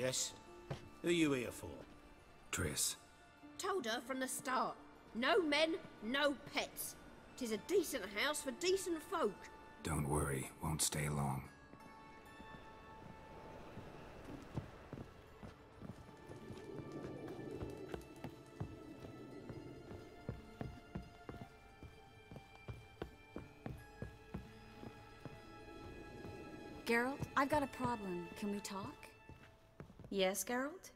Yes? Who are you here for? Triss. Told her from the start. No men, no pets. 'Tis a decent house for decent folk. Don't worry, won't stay long. Geralt, I've got a problem. Can we talk? Yes, Geralt?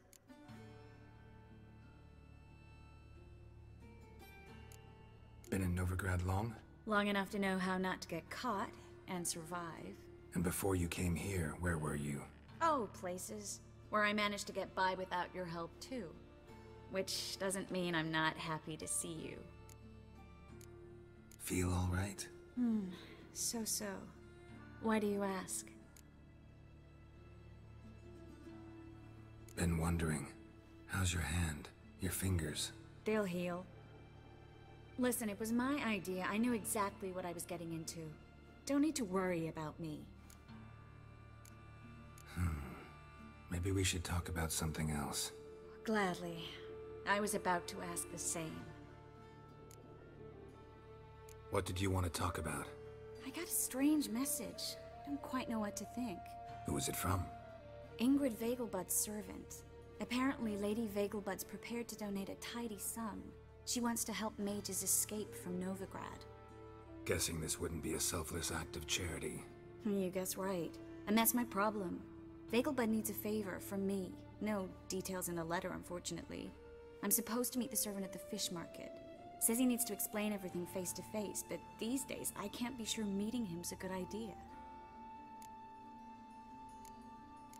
Been in Novigrad long? Long enough to know how not to get caught and survive. And before you came here, where were you? Oh, places where I managed to get by without your help too. Which doesn't mean I'm not happy to see you. Feel all right? So. Why do you ask? Been wondering. How's your hand? Your fingers? They'll heal. Listen, it was my idea. I knew exactly what I was getting into. Don't need to worry about me. Maybe we should talk about something else. Gladly. I was about to ask the same. What did you want to talk about? I got a strange message. Don't quite know what to think. Who was it from? Ingrid Vegelbud's servant. Apparently, Lady Vegelbud's prepared to donate a tidy sum. She wants to help mages escape from Novigrad. Guessing this wouldn't be a selfless act of charity. You guess right. And that's my problem. Vegelbud needs a favor from me. No details in the letter, unfortunately. I'm supposed to meet the servant at the fish market. Says he needs to explain everything face to face, but these days I can't be sure meeting him's a good idea.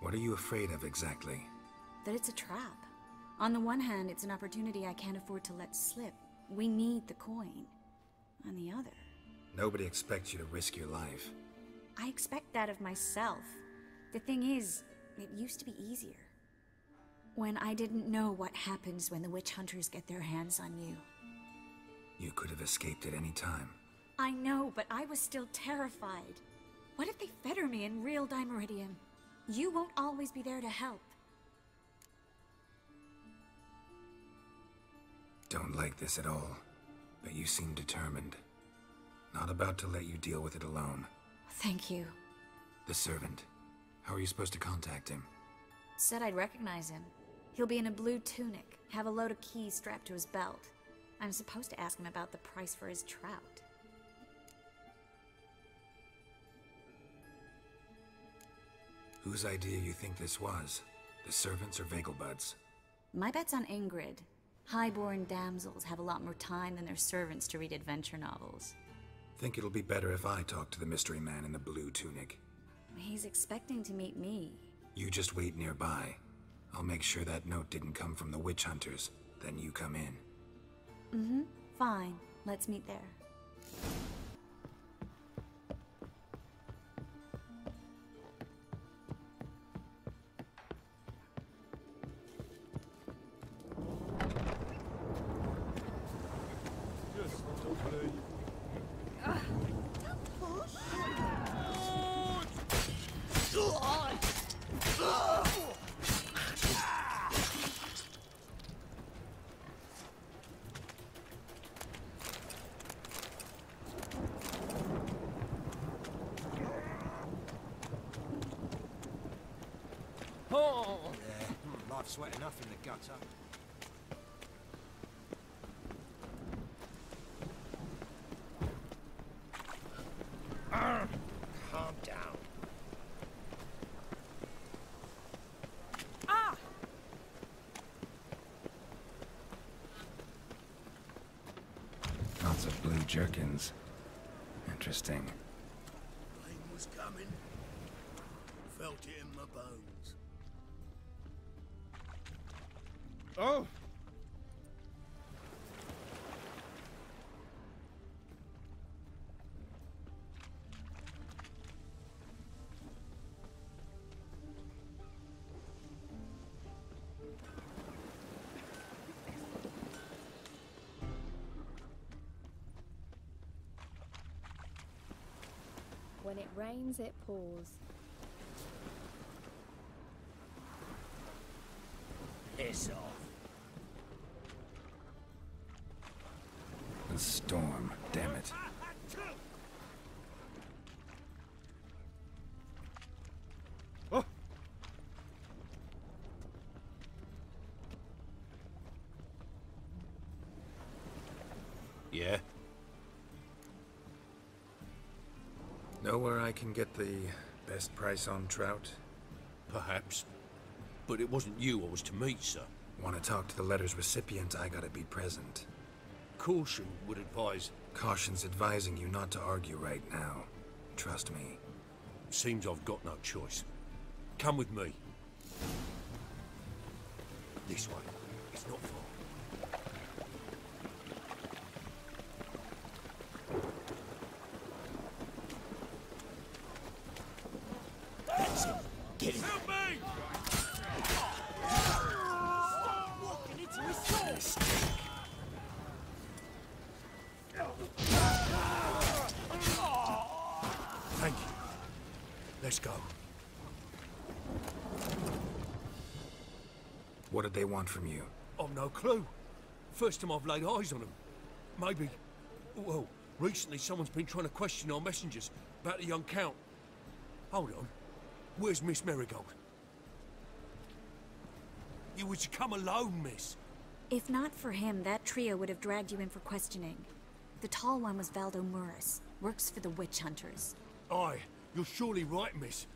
What are you afraid of exactly? That it's a trap. On the one hand, it's an opportunity I can't afford to let slip. We need the coin. On the other... Nobody expects you to risk your life. I expect that of myself. The thing is, it used to be easier. When I didn't know what happens when the witch hunters get their hands on you. You could have escaped at any time. I know, but I was still terrified. What if they fetter me in real Dimeridium? You won't always be there to help. Don't like this at all, but you seem determined. Not about to let you deal with it alone. Thank you. The servant. How are you supposed to contact him? Said I'd recognize him. He'll be in a blue tunic, have a load of keys strapped to his belt. I'm supposed to ask him about the price for his trout. Whose idea you think this was? The servants or Vegelbud's? My bet's on Ingrid. Highborn damsels have a lot more time than their servants to read adventure novels. Think it'll be better if I talk to the mystery man in the blue tunic. He's expecting to meet me. You just wait nearby. I'll make sure that note didn't come from the witch hunters. Then you come in. Fine. Let's meet there. Life's wet enough in the gutter. Calm down. Lots of blue jerkins. Interesting. Rain was coming. Felt it in my bones. Oh! When it rains, it pours. Piss off. The storm, damn it. Oh. Yeah? Know where I can get the best price on trout? Perhaps. But it wasn't you I was to meet, sir. Want to talk to the letter's recipient, I gotta be present. Caution would advise. Caution's advising you not to argue right now. Trust me. Seems I've got no choice. Come with me. This way. It's not far. That's it. Get it. Help me! Stop walking into his soul! Thank you. Let's go. What did they want from you? I've no clue. First time I've laid eyes on them. Maybe... Well, recently someone's been trying to question our messengers about the young Count. Hold on. Where's Miss Marigold? You were to come alone, miss. If not for him, that trio would have dragged you in for questioning. The tall one was Valdo Murris, works for the witch hunters. Aye, you're surely right, miss.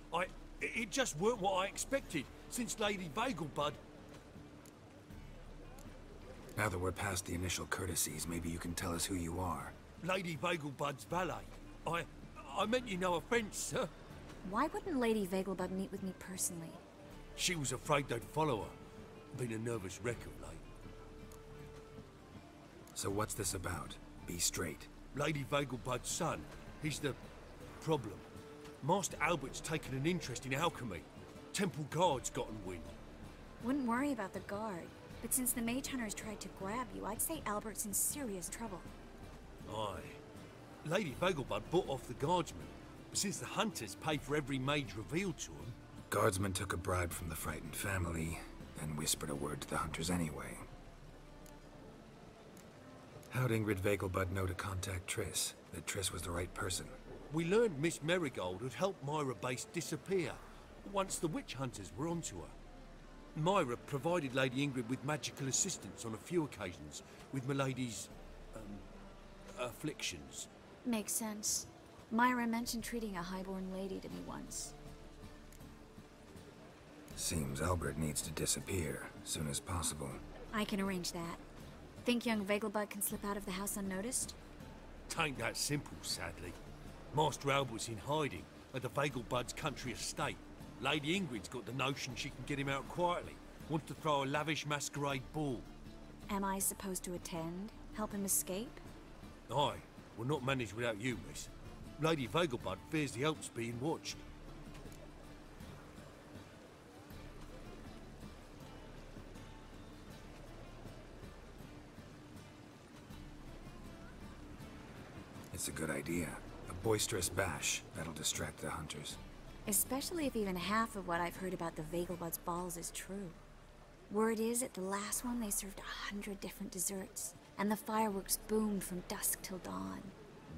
It just weren't what I expected, since Lady Vegelbud... Now that we're past the initial courtesies, maybe you can tell us who you are. Lady Vegelbud's valet. I meant you no offense, sir. Why wouldn't Lady Vegelbud meet with me personally? She was afraid they'd follow her. Been a nervous wreck of late. So what's this about? Be straight. Lady Vegelbud's son. He's the problem. Master Albert's taken an interest in alchemy. Temple Guard's gotten wind. Wouldn't worry about the guard, but since the mage hunters tried to grab you, I'd say Albert's in serious trouble. Aye. Lady Vegelbud bought off the guardsmen, but since the hunters pay for every mage revealed to them... Guardsmen took a bribe from the frightened family, then whispered a word to the hunters anyway. How'd Ingrid Vegelbud know to contact Triss? That Triss was the right person? We learned Miss Marigold had helped Myra Base disappear once the witch hunters were onto her. Myra provided Lady Ingrid with magical assistance on a few occasions with Milady's... afflictions. Makes sense. Myra mentioned treating a highborn lady to me once. Seems Albert needs to disappear soon as possible. I can arrange that. Think young Vegelbud can slip out of the house unnoticed? Tain't that simple, sadly. Master Albert's in hiding at the Vegelbud's country estate. Lady Ingrid's got the notion she can get him out quietly. Wants to throw a lavish masquerade ball. Am I supposed to attend? Help him escape? Aye, we'll not manage without you, miss. Lady Vegelbud fears the Alps being watched. It's a good idea. A boisterous bash that'll distract the hunters. Especially if even half of what I've heard about the Vegelbud's balls is true. Word is, at the last one they served 100 different desserts, and the fireworks boomed from dusk till dawn.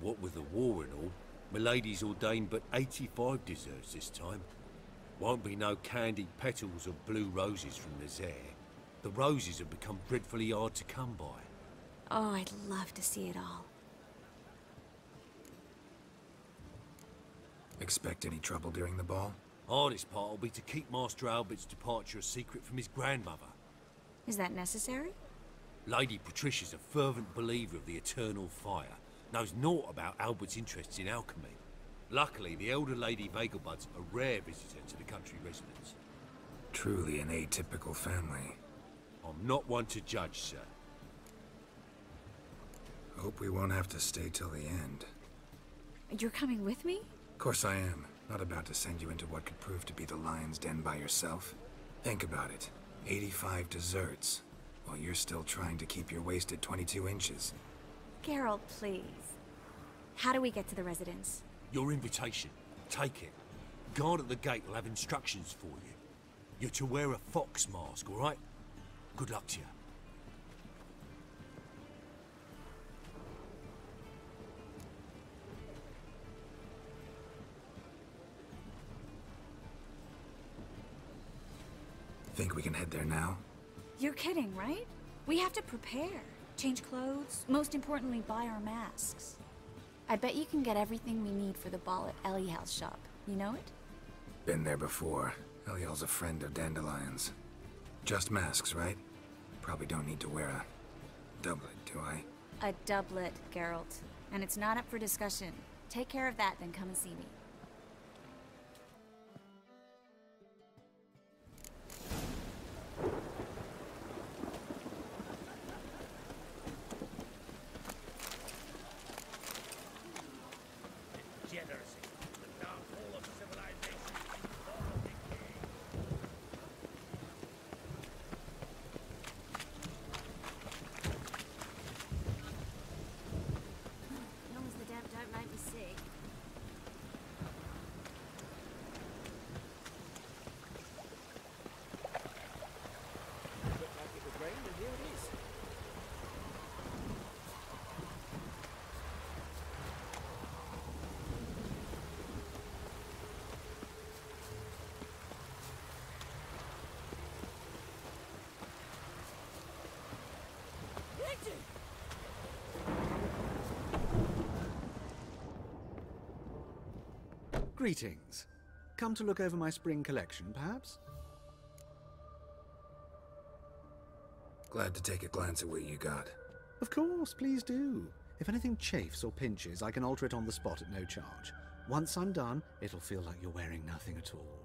What with the war and all, Milady's ordained but 85 desserts this time. Won't be no candied petals or blue roses from the Zaire. The roses have become dreadfully hard to come by. Oh, I'd love to see it all. Expect any trouble during the ball? Hardest part will be to keep Master Albert's departure a secret from his grandmother. Is that necessary? Lady Patricia's a fervent believer of the eternal fire. Knows naught about Albert's interests in alchemy. Luckily, the elder Lady Vegelbud's a rare visitor to the country residence. Truly an atypical family. I'm not one to judge, sir. Hope we won't have to stay till the end. You're coming with me? Of course I am. Not about to send you into what could prove to be the lion's den by yourself. Think about it. 85 desserts, while you're still trying to keep your waist at 22 inches. Geralt, please. How do we get to the residence? Your invitation. Take it. Guard at the gate will have instructions for you. You're to wear a fox mask, all right? Good luck to you. Think we can head there now? You're kidding, right? We have to prepare. Change clothes, most importantly, buy our masks. I bet you can get everything we need for the ball at Eliel's shop. You know it? Been there before. Eliel's a friend of Dandelion's. Just masks, right? Probably don't need to wear a doublet, do I? A doublet, Geralt. And it's not up for discussion. Take care of that, then come and see me. Greetings. Come to look over my spring collection, perhaps? Glad to take a glance at what you got. Of course, please do. If anything chafes or pinches, I can alter it on the spot at no charge. Once I'm done, it'll feel like you're wearing nothing at all.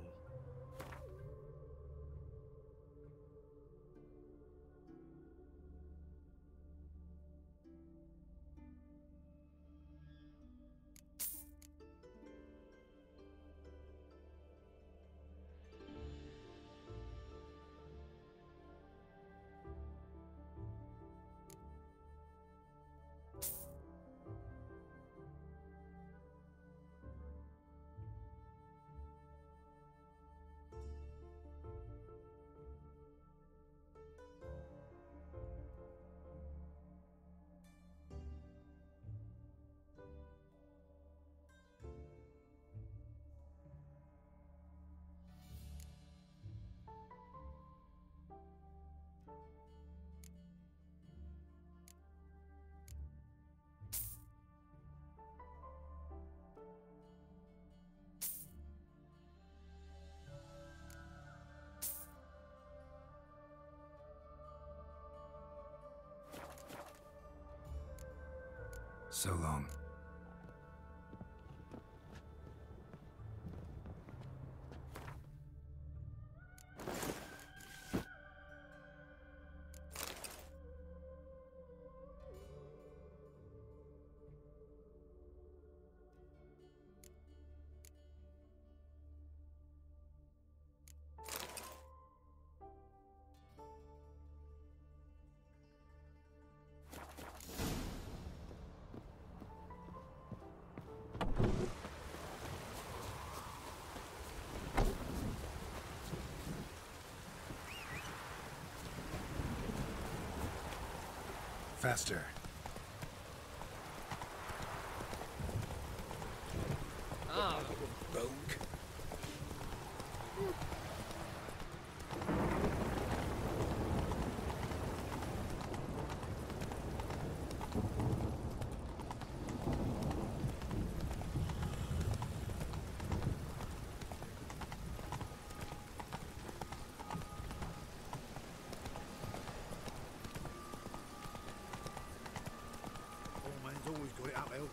So long. Faster. Ah, rogue. Always got it uphill.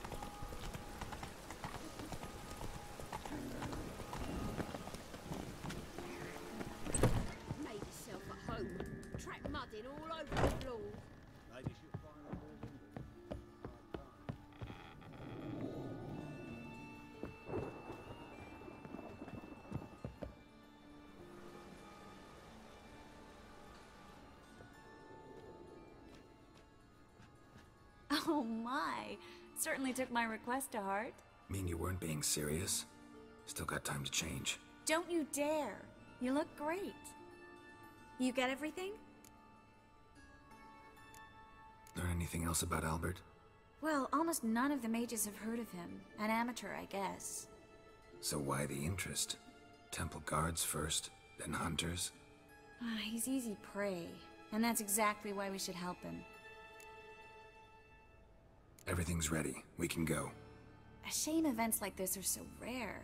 Made yourself at home. Track mudding all over the floor. Maybe she'll find a more window. Oh my! Certainly took my request to heart. Mean you weren't being serious? Still got time to change. Don't you dare! You look great. You get everything? Learn anything else about Albert? Well, almost none of the mages have heard of him. An amateur, I guess. So why the interest? Temple guards first, then hunters? He's easy prey, and that's exactly why we should help him. Everything's ready. We can go. A shame events like this are so rare.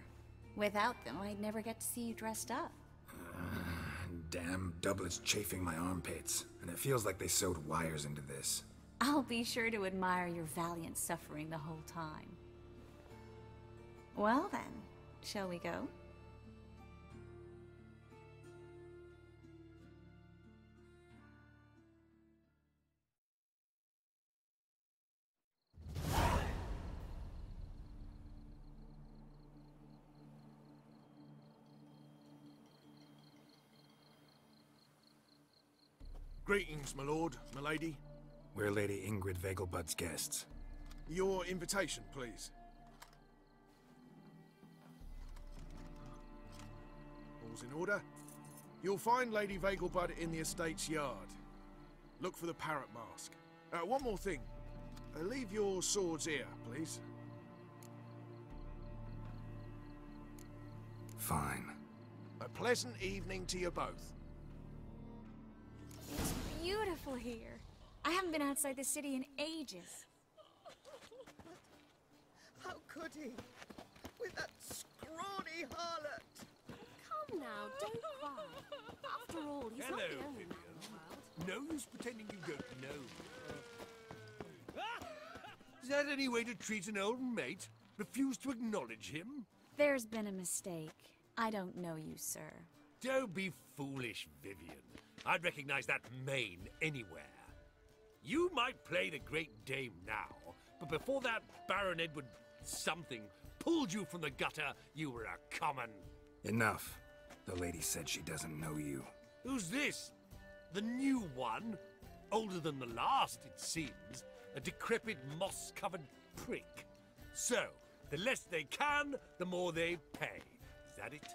Without them, I'd never get to see you dressed up. Damn doublets chafing my armpits, and it feels like they sewed wires into this. I'll be sure to admire your valiant suffering the whole time. Well then, shall we go? Greetings, my lord, my lady. We're Lady Ingrid Vegelbud's guests. Your invitation, please. All's in order. You'll find Lady Vegelbud in the estate's yard. Look for the parrot mask. One more thing. Leave your swords here, please. Fine. A pleasant evening to you both. It's beautiful here. I haven't been outside the city in ages. How could he? With that scrawny harlot! Come now, don't cry. After all, he's not the only man in the world. No use pretending you don't know. Is that any way to treat an old mate? Refuse to acknowledge him? There's been a mistake. I don't know you, sir. Don't be foolish, Vivian. I'd recognize that mane anywhere. You might play the Great Dame now, but before that Baron Edward something pulled you from the gutter, you were a common. Enough. The lady said she doesn't know you. Who's this? The new one? Older than the last, it seems. A decrepit, moss-covered prick. So, the less they can, the more they pay. Is that it?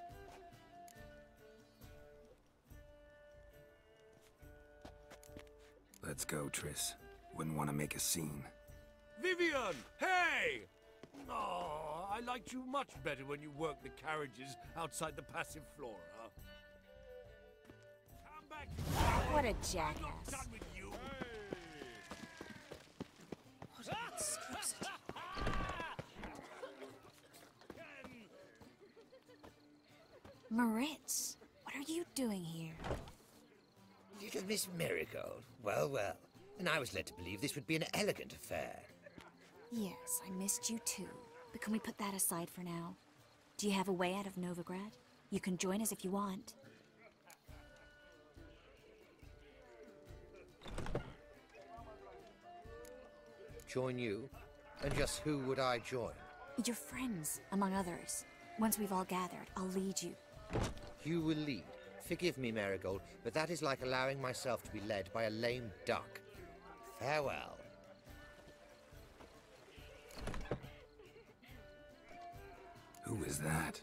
Let's go, Triss. Wouldn't want to make a scene. Vivian! Hey! Oh, I liked you much better when you worked the carriages outside the passive flora. Come back! What a I'm not jackass. done with you! What a monstrosity. Moritz, what are you doing here? Little Miss Marigold. Well, well. And I was led to believe this would be an elegant affair. Yes, I missed you too. But can we put that aside for now? Do you have a way out of Novigrad? You can join us if you want. Join you? And just who would I join? Your friends, among others. Once we've all gathered, I'll lead you. You will lead. Forgive me, Marigold, but that is like allowing myself to be led by a lame duck. Farewell. Who is that?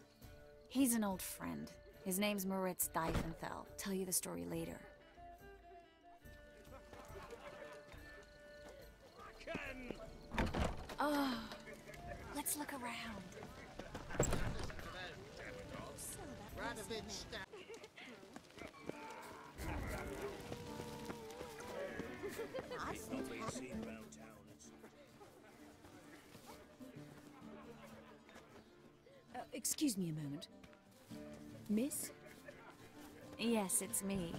He's an old friend. His name's Moritz Diefenthal. Tell you the story later. Oh, let's look around. Excuse me a moment. Miss? Yes, it's me.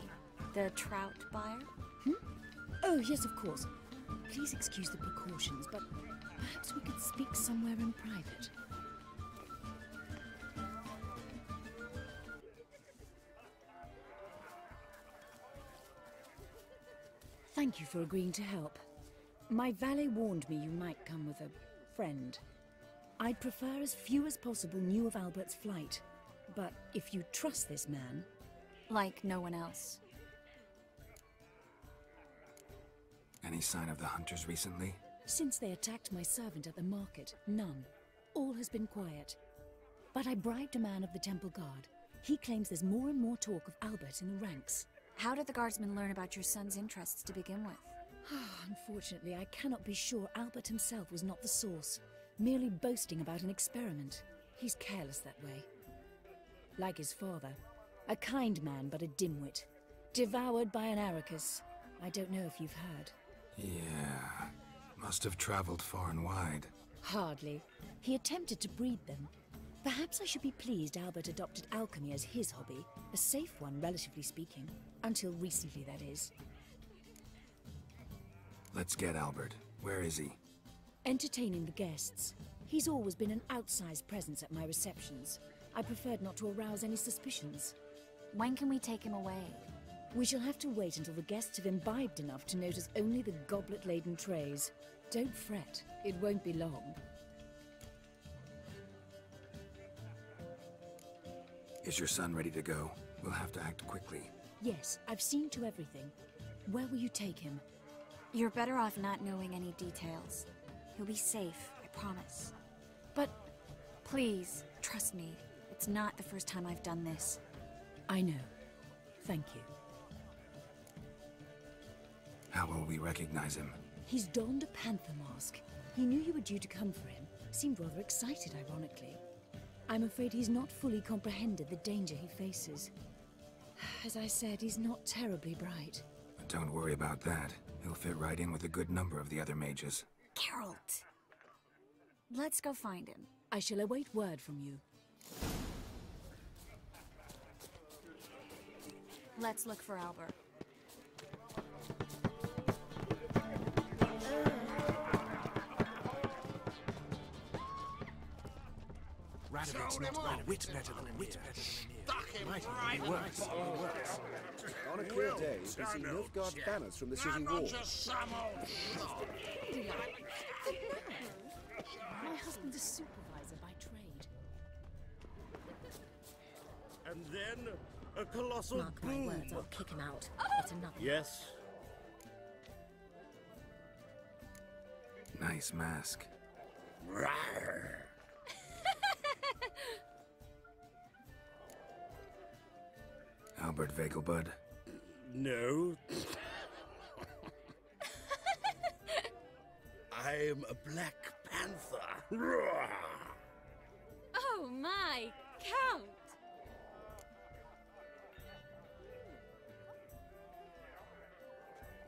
The trout buyer? Oh, yes, of course. Please excuse the precautions, but perhaps we could speak somewhere in private. Thank you for agreeing to help. My valet warned me you might come with a friend. I'd prefer as few as possible knew of Albert's flight, but if you trust this man... Like no one else. Any sign of the hunters recently? Since they attacked my servant at the market, none. All has been quiet. But I bribed a man of the Temple Guard. He claims there's more and more talk of Albert in the ranks. How did the guardsmen learn about your son's interests to begin with? Unfortunately, I cannot be sure Albert himself was not the source, merely boasting about an experiment. He's careless that way. Like his father, a kind man but a dimwit, devoured by an Arrakis. I don't know if you've heard. Yeah, must have traveled far and wide. Hardly. He attempted to breed them. Perhaps I should be pleased Albert adopted alchemy as his hobby, a safe one, relatively speaking. Until recently, that is. Let's get Albert. Where is he? Entertaining the guests. He's always been an outsized presence at my receptions. I preferred not to arouse any suspicions. When can we take him away? We shall have to wait until the guests have imbibed enough to notice only the goblet-laden trays. Don't fret, it won't be long. Is your son ready to go? We'll have to act quickly. Yes, I've seen to everything. Where will you take him? You're better off not knowing any details. He'll be safe, I promise. But... Please, trust me. It's not the first time I've done this. I know. Thank you. How will we recognize him? He's donned a panther mask. He knew you were due to come for him. Seemed rather excited, ironically. I'm afraid he's not fully comprehended the danger he faces. As I said, he's not terribly bright. Don't worry about that. He'll fit right in with a good number of the other mages. Geralt! Let's go find him. I shall await word from you. Let's look for Albert. Radovic's not bad. Wit better than wit better than might even be worse. On a clear day, you can see Nilfgaard banners from the city wall. My husband's a supervisor by trade. And then a colossal Mark my words, I'll kick him out. It's enough. Yes. Nice mask. Rawr. Albert Vegelbud? No. I'm a Black Panther. Rawr. Oh my, Count!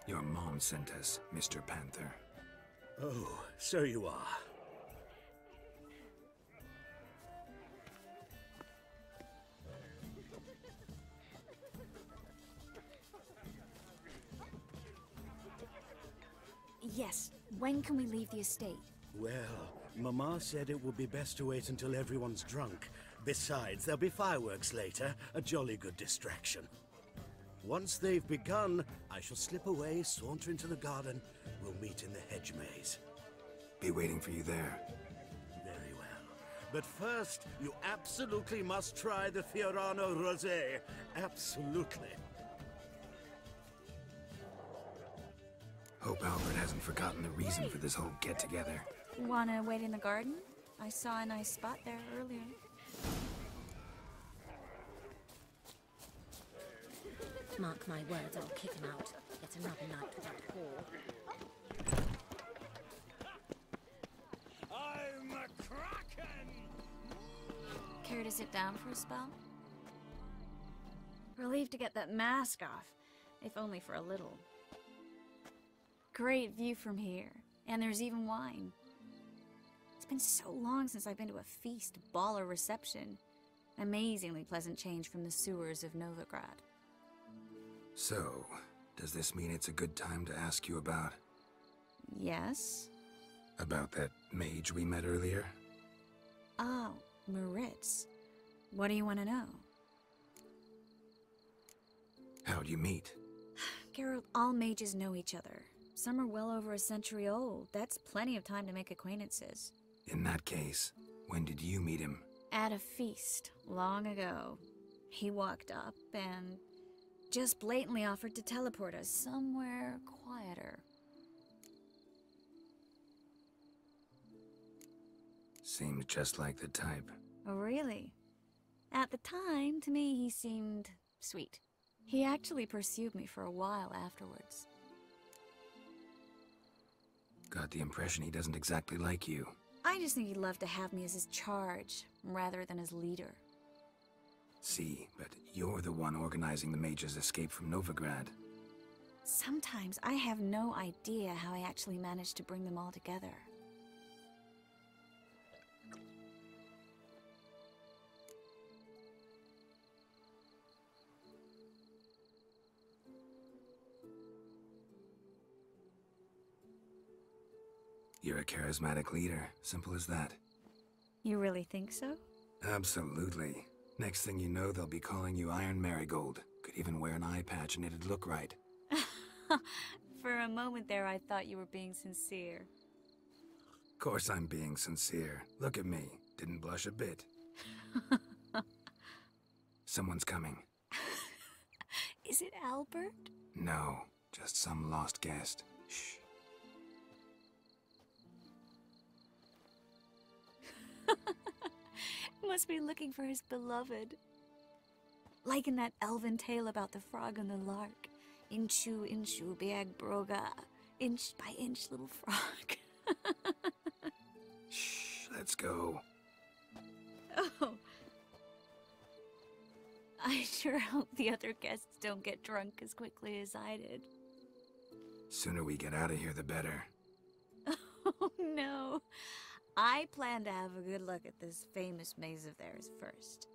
Your mom sent us, Mr. Panther. Oh, so you are. Yes, when can we leave the estate? Well, Mama said it would be best to wait until everyone's drunk. Besides, there'll be fireworks later, a jolly good distraction. Once they've begun, I shall slip away, saunter into the garden. We'll meet in the hedge maze. Be waiting for you there. Very well. But first, you absolutely must try the Fiorano Rosé. Absolutely. Hope Albert hasn't forgotten the reason for this whole get-together. Wanna wait in the garden? I saw a nice spot there earlier. Mark my words, I'll kick him out. It's another night without Paul. I'm a Kraken! Care to sit down for a spell? Relieved to get that mask off, if only for a little. Great view from here, and there's even wine. It's been so long since I've been to a feast, ball, or reception. Amazingly pleasant change from the sewers of Novigrad. So, does this mean it's a good time to ask you about... Yes? About that mage we met earlier? Oh, Maritz. What do you want to know? How'd you meet? Geralt, all mages know each other. Some are well over a century old. That's plenty of time to make acquaintances. In that case, when did you meet him? At a feast, long ago. He walked up and just blatantly offered to teleport us somewhere quieter. Seemed just like the type. Oh, really? At the time, to me, he seemed sweet. He actually pursued me for a while afterwards. Got the impression he doesn't exactly like you. I just think he'd love to have me as his charge, rather than his leader. See, but you're the one organizing the Mage's escape from Novigrad. Sometimes I have no idea how I actually managed to bring them all together. You're a charismatic leader. Simple as that. You really think so? Absolutely. Next thing you know, they'll be calling you Iron Marigold. Could even wear an eye patch and it'd look right. For a moment there, I thought you were being sincere. Of course I'm being sincere. Look at me. Didn't blush a bit. Someone's coming. Is it Albert? No, just some lost guest. Shh. Must be looking for his beloved. Like in that elven tale about the frog and the lark. Inchu, inchu, biag broga. Inch by inch, little frog. Shh, let's go. Oh. I sure hope the other guests don't get drunk as quickly as I did. Sooner we get out of here, the better. Oh, no. I plan to have a good look at this famous maze of theirs first.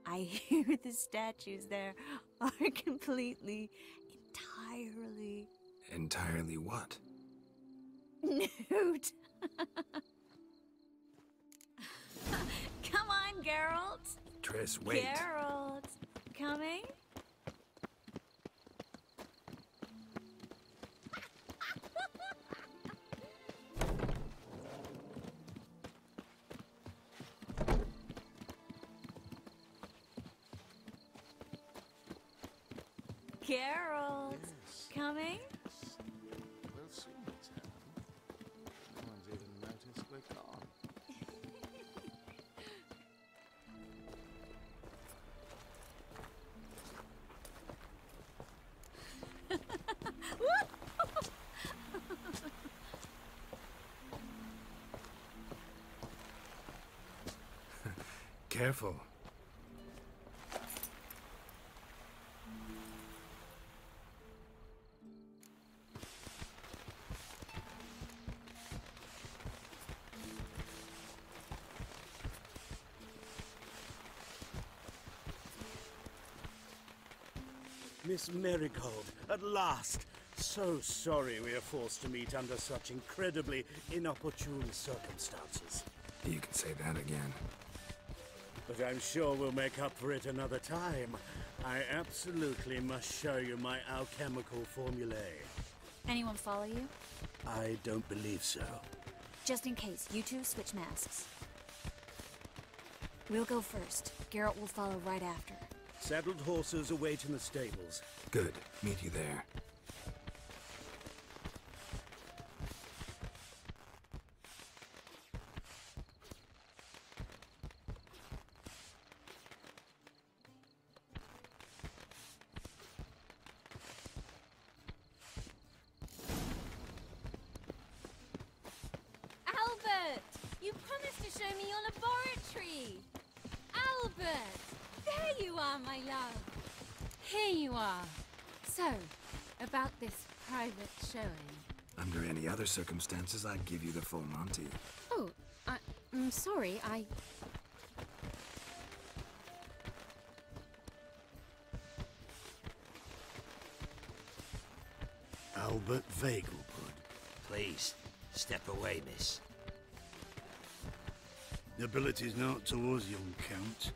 I hear the statues there are completely, entirely... Entirely what? Nude. Come on, Geralt. Triss, wait. Geralt, coming? Geralt, coming? We'll soon return. No one's even noticed we're gone. Careful. Miss Marigold, at last! So sorry we are forced to meet under such incredibly inopportune circumstances. You can say that again. But I'm sure we'll make up for it another time. I absolutely must show you my alchemical formulae. Anyone follow you? I don't believe so. Just in case, you two switch masks. We'll go first. Geralt will follow right after. Saddled horses await in the stables. Good. Meet you there. Albert! You promised to show me your laboratory! Albert! There you are, my love! Here you are. So, about this private showing. Under any other circumstances, I'd give you the full Monty. Oh, I'm sorry, Albert Vegelbud. Please, step away, miss. The ability's not towards young Count.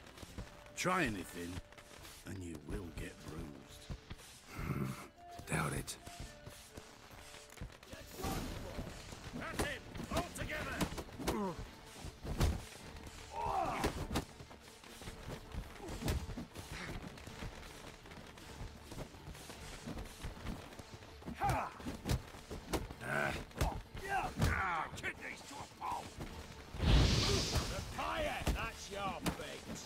Try anything, and you will get bruised. Doubt it. At him! All together! Kidneys to a pulp! The tire! That's your fate!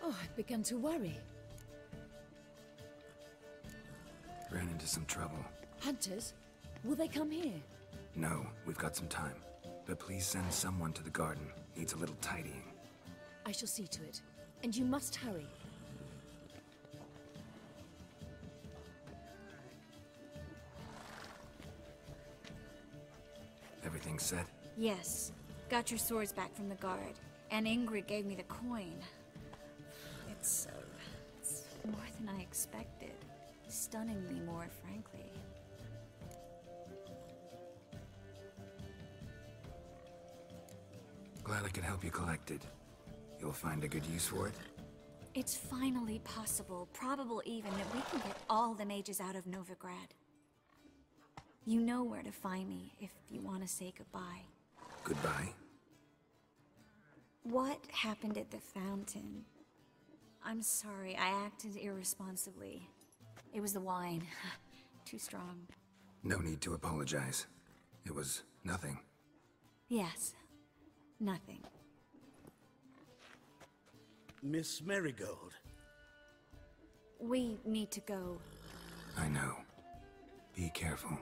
Oh, I've begun to worry. Ran into some trouble. Hunters? Will they come here? No, we've got some time. But please send someone to the garden. Needs a little tidying. I shall see to it. And you must hurry. Everything set? Yes. Got your swords back from the guard. And Ingrid gave me the coin. It's more than I expected. Stunningly more, frankly. Glad I could help you collect it. You'll find a good use for it? It's finally possible, probable even, that we can get all the mages out of Novigrad. You know where to find me if you want to say goodbye. Goodbye? What happened at the fountain? I'm sorry, I acted irresponsibly. It was the wine. Too strong. No need to apologize. It was nothing. Yes. Nothing. Miss Marigold. We need to go. I know. Be careful.